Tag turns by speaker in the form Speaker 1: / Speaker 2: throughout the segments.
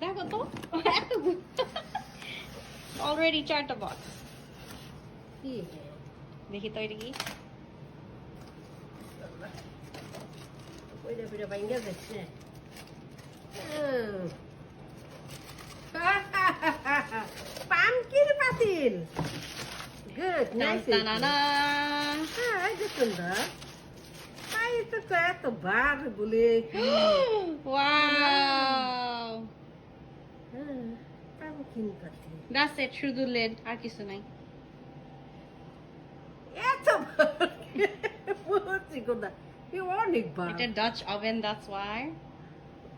Speaker 1: দেখো তো এত অলরেডি 4টা বক্স
Speaker 2: কি
Speaker 1: দেখি তো এটা কি
Speaker 2: ওইটা পিঠা ভাঙ্গা যাচ্ছে পামকিন পাতিল গুড নাইস
Speaker 1: টানানা
Speaker 2: হ্যাঁ দেখুন না তাই তো এতবার বলে
Speaker 1: ওয়াও
Speaker 2: পামকিন পাতিল
Speaker 1: দ্যাটস ইট শুধু লেড আর কিছু নাই
Speaker 2: এত বলছি কোথা অনেকবার
Speaker 1: এটা ডাচ ওভেন দ্যাটস ওয়াই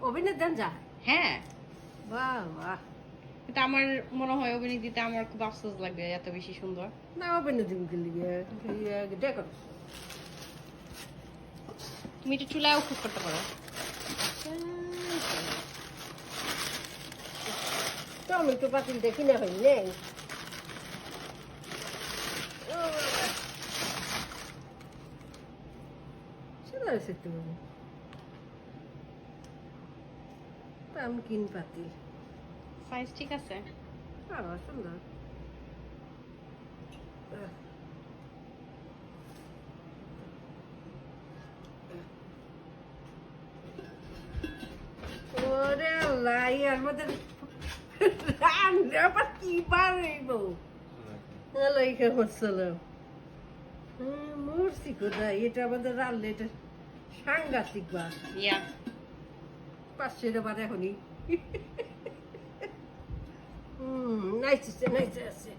Speaker 2: ওভেনে দেন যায়
Speaker 1: হ্যাঁ
Speaker 2: বাহ বাহ
Speaker 1: কিন্তু আমার মনে হয় ওভেনে দিতে আমার খুব আফসোস লাগবে এত বেশি সুন্দর
Speaker 2: না ওভেনে দিন গেলি দেখো
Speaker 1: তুমি এটা চুলায়ও কুক করতে পারো
Speaker 2: টমেটো পাতিলটা কিনা হয় নেই সুন্দর আছে তো পামকিন পাতিল
Speaker 1: সাইজ ঠিক আছে
Speaker 2: ভালো সুন্দর ওরে আল্লাহ ইয়ার মধ্যে রান্না আবার কি বানাইব ওয়ালাইকুম আসসালাম মরছি কোথায় এটা আমাদের রান্না এটা সাংঘাতিক বা
Speaker 1: ইয়া
Speaker 2: 500 বার এখনই নাইস আছে